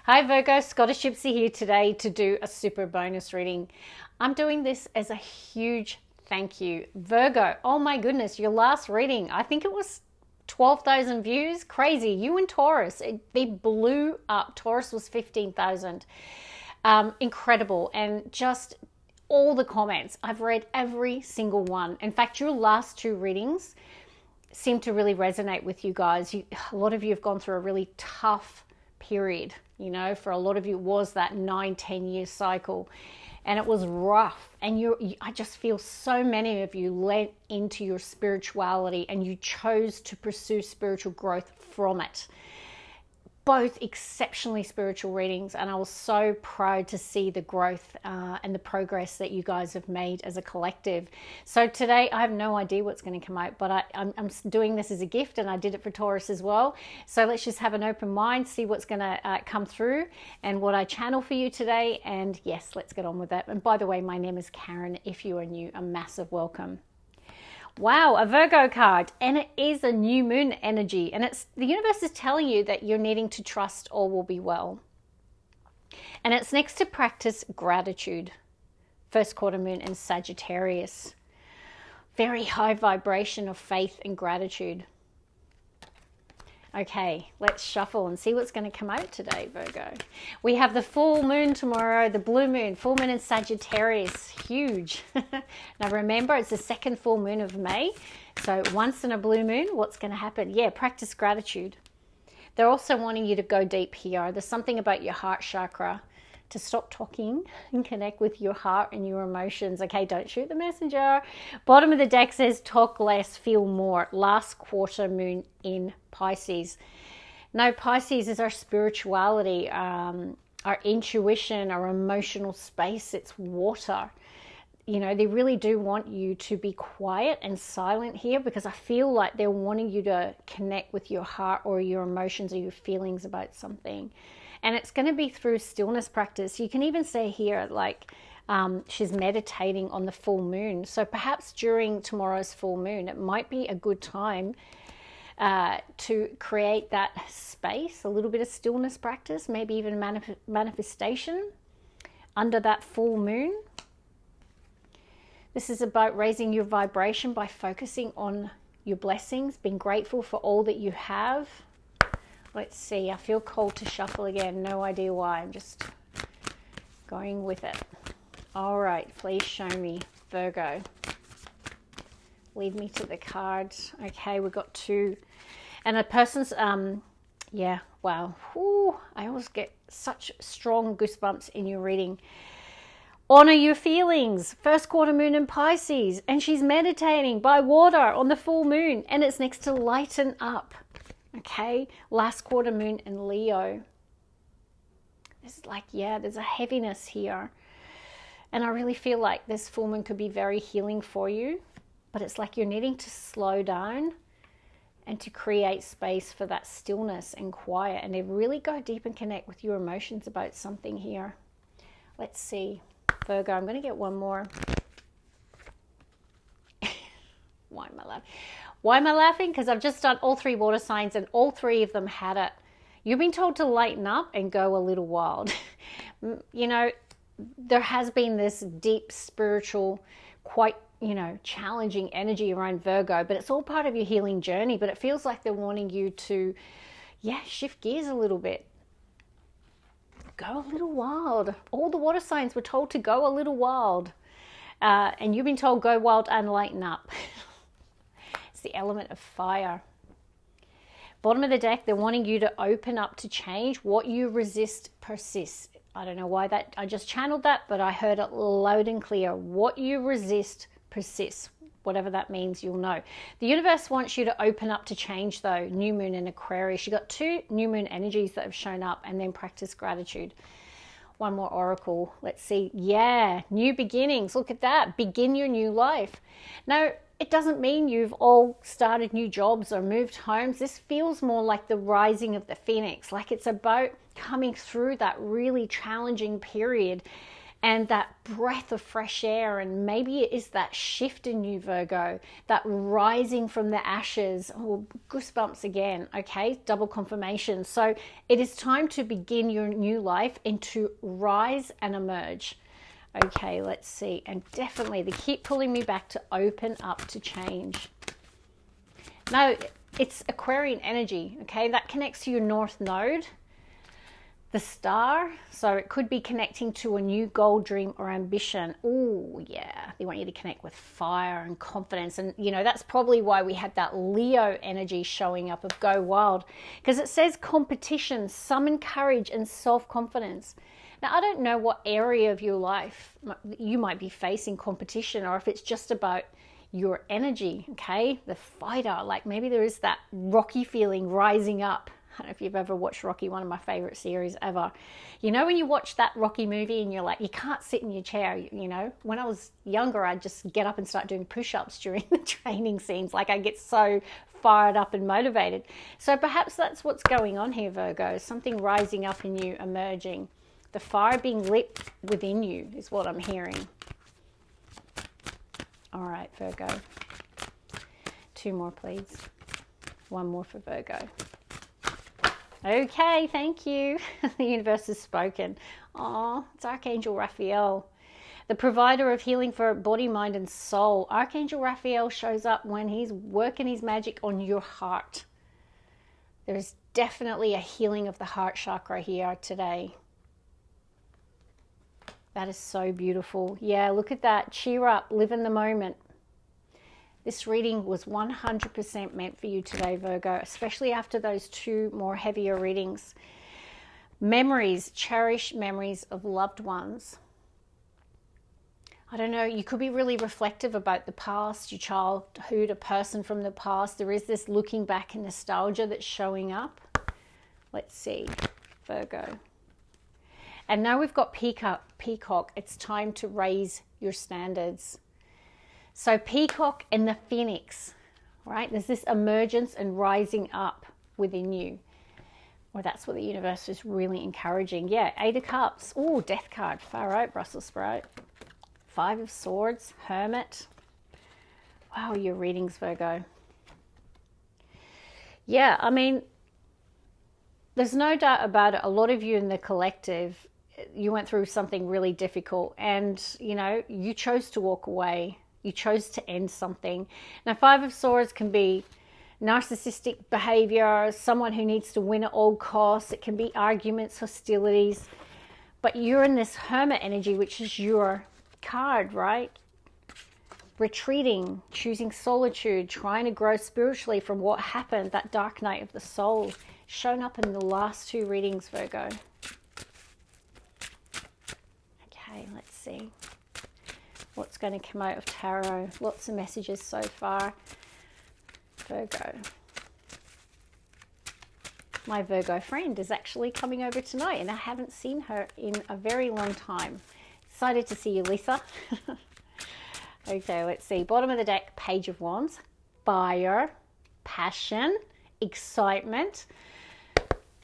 Hi Virgo, Scottish Gypsy here today to do a super bonus reading. I'm doing this as a huge thank you. Virgo, oh my goodness, your last reading, I think it was 12,000 views. Crazy. You and Taurus, they blew up. Taurus was 15,000. Incredible. And just all the comments, I've read every single one. In fact, your last two readings seem to really resonate with you guys. A lot of you have gone through a really tough period. You know, for a lot of you, it was that 9-10 year cycle, and it was rough. And I just feel so many of you lent into your spirituality and you chose to pursue spiritual growth from it. Both exceptionally spiritual readings, and I was so proud to see the growth and the progress that you guys have made as a collective. So today I have no idea what's going to come out, but I'm doing this as a gift, and I did it for Taurus as well. So let's just have an open mind, see what's going to come through and what I channel for you today. And yes, let's get on with that. And by the way, my name is Karen. If you are new, a massive welcome. Wow, a Virgo card, and it is a new moon energy, and the universe is telling you that you're needing to trust all will be well. And it's next to practice gratitude. First quarter moon in Sagittarius. Very high vibration of faith and gratitude. Okay, let's shuffle and see what's going to come out today, Virgo. We have the full moon tomorrow, the blue moon, full moon in Sagittarius, huge. Now remember, it's the second full moon of May. So once in a blue moon, what's going to happen? Yeah, practice gratitude. They're also wanting you to go deep here. There's something about your heart chakra, to stop talking and connect with your heart and your emotions. Okay, don't shoot the messenger. Bottom of the deck says talk less, feel more. Last quarter moon in Pisces. Now, Pisces is our spirituality, our intuition, our emotional space. It's water. You know, they really do want you to be quiet and silent here, because I feel like they're wanting you to connect with your heart or your emotions or your feelings about something. And it's going to be through stillness practice. You can even say here, like, she's meditating on the full moon. So perhaps during tomorrow's full moon, it might be a good time to create that space, a little bit of stillness practice, maybe even manifestation under that full moon. This is about raising your vibration by focusing on your blessings, being grateful for all that you have. Let's see, I feel called to shuffle again. No idea why, I'm just going with it. All right, please show me, Virgo. Lead me to the cards. Okay, we've got two. And a person's, yeah, wow. Ooh, I always get such strong goosebumps in your reading. Honor your feelings. First quarter moon in Pisces. And she's meditating by water on the full moon. And it's next to lighten up. Okay, last quarter moon in Leo. This is like, yeah, there's a heaviness here. And I really feel like this full moon could be very healing for you. But it's like you're needing to slow down and to create space for that stillness and quiet. And to really go deep and connect with your emotions about something here. Let's see. Virgo, I'm going to get one more. Why am I laughing? Why am I laughing? Because I've just done all three water signs and all three of them had it. You've been told to lighten up and go a little wild. You know, there has been this deep spiritual, quite, you know, challenging energy around Virgo, but it's all part of your healing journey. But it feels like they're wanting you to, yeah, shift gears a little bit. Go a little wild. All the water signs were told to go a little wild. And you've been told go wild and lighten up. The element of fire. Bottom of the deck, they're wanting you to open up to change. What you resist persists. I don't know why that, I just channeled that, but I heard it loud and clear. What you resist persists. Whatever that means, you'll know. The universe wants you to open up to change though. New moon in Aquarius. You got two new moon energies that have shown up, and then practice gratitude. One more oracle. Let's see. Yeah, new beginnings. Look at that. Begin your new life. Now, it doesn't mean you've all started new jobs or moved homes. This feels more like the rising of the phoenix. Like it's about coming through that really challenging period and that breath of fresh air. And maybe it is that shift in you, Virgo, that rising from the ashes. Oh, goosebumps again. Okay, double confirmation. So it is time to begin your new life and to rise and emerge. Okay, let's see. And definitely they keep pulling me back to open up to change. No, it's Aquarian energy. Okay, that connects to your North Node, the star. So it could be connecting to a new goal, dream, or ambition. Oh yeah, they want you to connect with fire and confidence. And you know, that's probably why we had that Leo energy showing up of go wild, because it says competition, summon courage and self-confidence. Now, I don't know what area of your life you might be facing competition, or if it's just about your energy, okay? The fighter, like maybe there is that Rocky feeling rising up. I don't know if you've ever watched Rocky, one of my favorite series ever. You know, when you watch that Rocky movie and you're like, you can't sit in your chair, you know? When I was younger, I'd just get up and start doing push-ups during the training scenes. Like I get so fired up and motivated. So perhaps that's what's going on here, Virgo. Something rising up in you, emerging. The fire being lit within you is what I'm hearing. All right, Virgo. 2 more, please. 1 more for Virgo. Okay, thank you. The universe has spoken. Oh, it's Archangel Raphael, the provider of healing for body, mind, and soul. Archangel Raphael shows up when he's working his magic on your heart. There's definitely a healing of the heart chakra here today. That is so beautiful. Yeah, look at that. Cheer up. Live in the moment. This reading was 100% meant for you today, Virgo, especially after those 2 more heavier readings. Memories, cherished memories of loved ones. I don't know, you could be really reflective about the past, your childhood, a person from the past. There is this looking back and nostalgia that's showing up. Let's see, Virgo. And now we've got Peacock. It's time to raise your standards. So Peacock and the Phoenix, right? There's this emergence and rising up within you. Well, that's what the universe is really encouraging. Yeah, 8 of Cups. Oh, Death card. Far out, Brussels sprout. 5 of Swords, Hermit. Wow, your readings, Virgo. Yeah, I mean, there's no doubt about it. A lot of you in the collective, you went through something really difficult and, you know, you chose to walk away. You chose to end something. Now, 5 of Swords can be narcissistic behavior, someone who needs to win at all costs. It can be arguments, hostilities. But you're in this Hermit energy, which is your card, right? Retreating, choosing solitude, trying to grow spiritually from what happened, that dark night of the soul, shown up in the last 2 readings, Virgo. Okay, let's see what's going to come out of tarot. Lots of messages so far, Virgo. My Virgo friend is actually coming over tonight and I haven't seen her in a very long time. Excited to see you, Lisa. Okay, let's see. Bottom of the deck, Page of Wands. Fire, passion, excitement.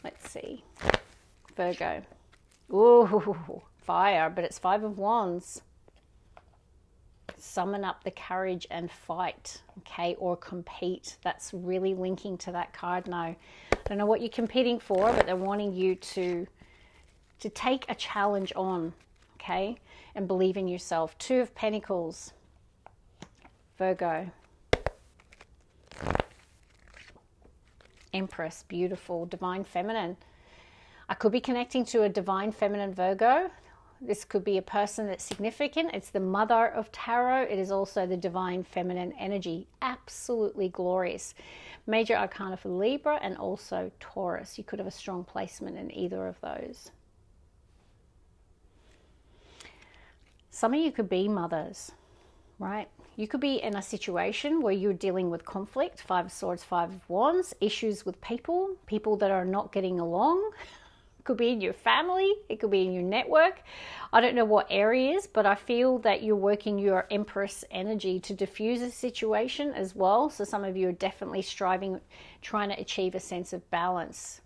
Let's see. Virgo. Ooh, fire, but it's 5 of Wands. Summon up the courage and fight, okay, or compete. That's really linking to that card now. I don't know what you're competing for, but they're wanting you to take a challenge on, okay, and believe in yourself. 2 of Pentacles, Virgo. Empress, beautiful, divine feminine. I could be connecting to a divine feminine, Virgo. This could be a person that's significant. It's the mother of tarot. It is also the divine feminine energy. Absolutely glorious. Major arcana for Libra and also Taurus. You could have a strong placement in either of those. Some of you could be mothers, right? You could be in a situation where you're dealing with conflict, 5 of Swords, 5 of Wands, issues with people that are not getting along. It could be in your family, it could be in your network. I don't know what areas, but I feel that you're working your Empress energy to diffuse a situation as well. So some of you are definitely striving, trying to achieve a sense of balance.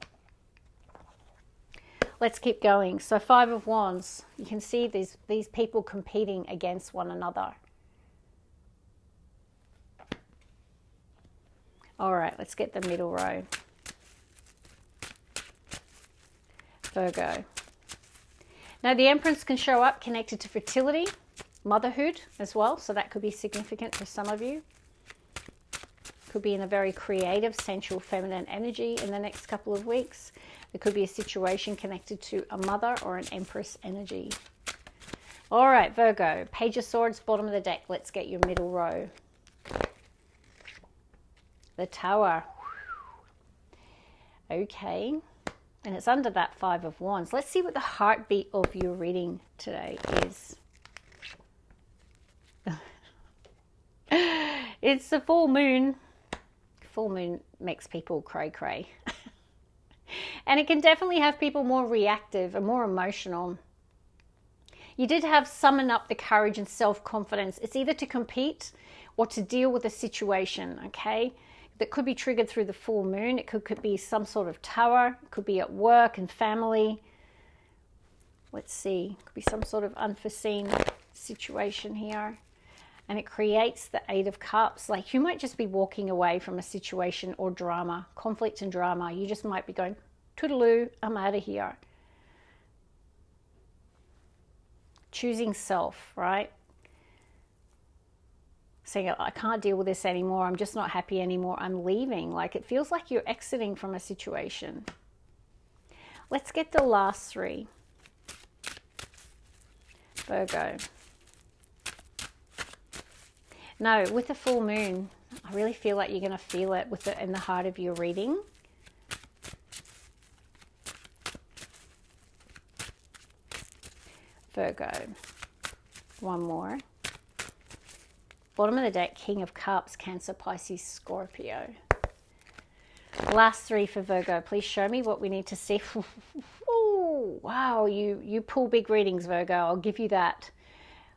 Let's keep going. So 5 of Wands. You can see these people competing against one another. All right, let's get the middle row. Virgo. Now the Empress can show up connected to fertility, motherhood as well. So that could be significant for some of you. Could be in a very creative, sensual, feminine energy in the next couple of weeks. There could be a situation connected to a mother or an Empress energy. All right, Virgo, Page of Swords, bottom of the deck. Let's get your middle row. The Tower. Okay. And it's under that 5 of Wands. Let's see what the heartbeat of your reading today is. It's the full moon. Full moon makes people cray-cray. And it can definitely have people more reactive and more emotional. You did have summon up the courage and self-confidence. It's either to compete or to deal with a situation, okay? That could be triggered through the full moon. It could be some sort of tower. It could be at work and family. Let's see. It could be some sort of unforeseen situation here. And it creates the 8 of Cups. Like you might just be walking away from a situation or drama, conflict and drama. You just might be going, toodaloo, I'm out of here. Choosing self, right? Saying, I can't deal with this anymore. I'm just not happy anymore. I'm leaving. Like it feels like you're exiting from a situation. Let's get the last 3. Virgo. No, with the full moon, I really feel like you're going to feel it with it in the heart of your reading. Virgo. One more. Bottom of the deck, King of Cups, Cancer, Pisces, Scorpio. Last 3 for Virgo. Please show me what we need to see. Ooh, wow, you pull big readings, Virgo. I'll give you that.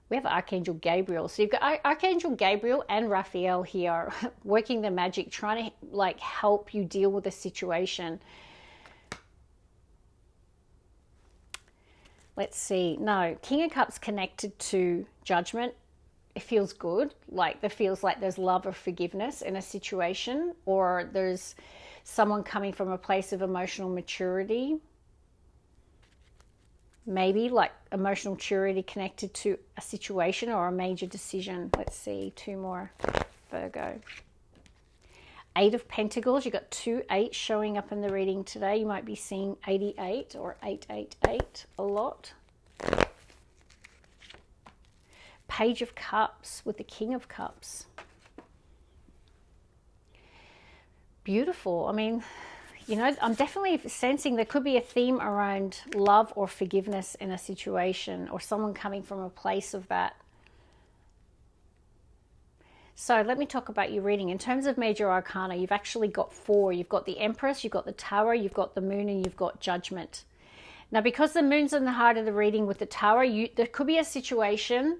We have Archangel Gabriel. So you've got Archangel Gabriel and Raphael here working the magic, trying to like help you deal with a situation. Let's see. No, King of Cups connected to judgment. It feels good. Like there feels like there's love or forgiveness in a situation, or there's someone coming from a place of emotional maturity. Maybe like emotional maturity connected to a situation or a major decision. Let's see, 2 more, Virgo. 8 of Pentacles. You've got 2 8s showing up in the reading today. You might be seeing 88 or 888 a lot. Page of Cups with the King of Cups. Beautiful. I mean, you know, I'm definitely sensing there could be a theme around love or forgiveness in a situation, or someone coming from a place of that. So let me talk about your reading. In terms of major arcana, you've actually got 4. You've got the Empress, you've got the Tower, you've got the Moon, and you've got Judgment. Now, because the Moon's in the heart of the reading with the Tower, there could be a situation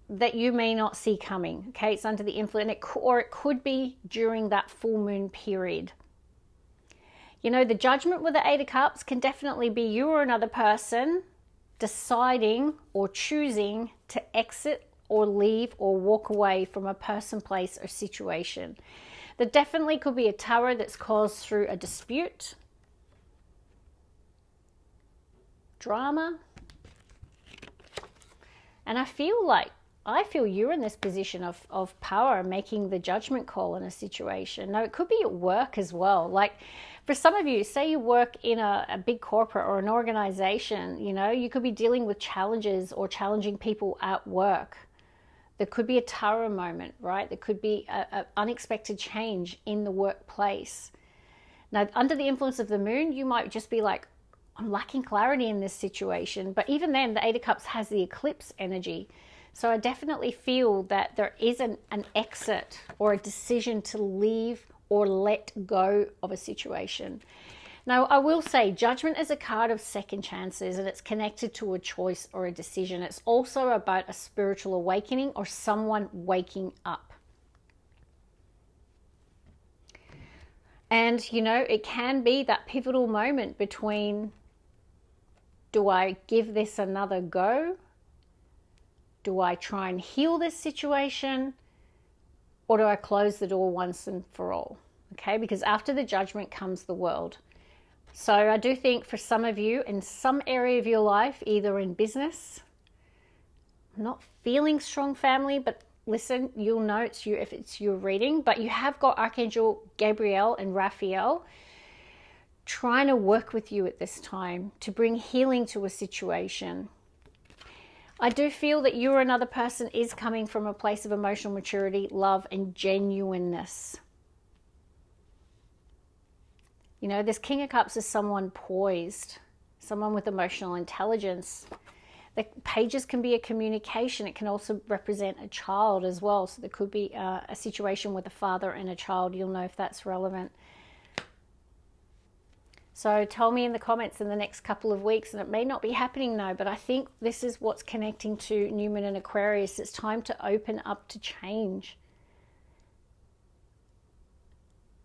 that you may not see coming. Okay, it's under the influence, or it could be during that full moon period. You know, the Judgment with the 8 of Cups can definitely be you or another person deciding or choosing to exit or leave or walk away from a person, place, or situation. There definitely could be a Tower that's caused through a dispute, drama. And I feel you're in this position of power, making the judgment call in a situation. Now, it could be at work as well. Like for some of you, say you work in a big corporate or an organization, you know, you could be dealing with challenges or challenging people at work. There could be a Tower moment, right? There could be an unexpected change in the workplace. Now, under the influence of the Moon, you might just be like, I'm lacking clarity in this situation. But even then, the 8 of Cups has the eclipse energy. So I definitely feel that there is an exit or a decision to leave or let go of a situation. Now, I will say Judgment is a card of second chances, and it's connected to a choice or a decision. It's also about a spiritual awakening or someone waking up. And, you know, it can be that pivotal moment between, do I give this another go? Do I try and heal this situation? Or do I close the door once and for all? Okay, because after the judgment comes the world. So I do think for some of you in some area of your life, either in business, not feeling strong family, but listen, you'll know it's you if it's your reading, but you have got Archangel Gabriel and Raphael trying to work with you at this time to bring healing to a situation. I do feel that you or another person is coming from a place of emotional maturity, love, and genuineness. You know, this King of Cups is someone poised, someone with emotional intelligence. The pages can be a communication. It can also represent a child as well. So there could be a situation with a father and a child. You'll know if that's relevant. So tell me in the comments in the next couple of weeks, and it may not be happening now, but I think this is what's connecting to New Moon and Aquarius. It's time to open up to change.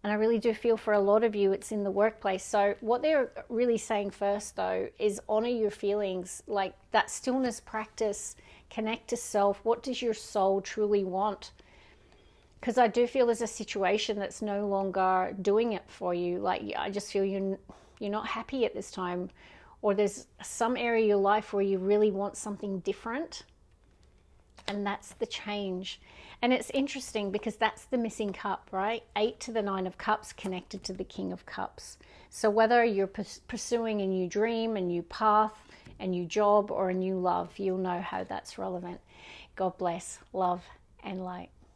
And I really do feel for a lot of you, it's in the workplace. So what they're really saying first, though, is honor your feelings, like that stillness practice, connect to self. What does your soul truly want? Because I do feel there's a situation that's no longer doing it for you. Like, I just feel you're not happy at this time. Or there's some area of your life where you really want something different. And that's the change. And it's interesting because that's the missing cup, right? 8 to the 9 of Cups connected to the King of Cups. So whether you're pursuing a new dream, a new path, a new job, or a new love, you'll know how that's relevant. God bless, love, and light.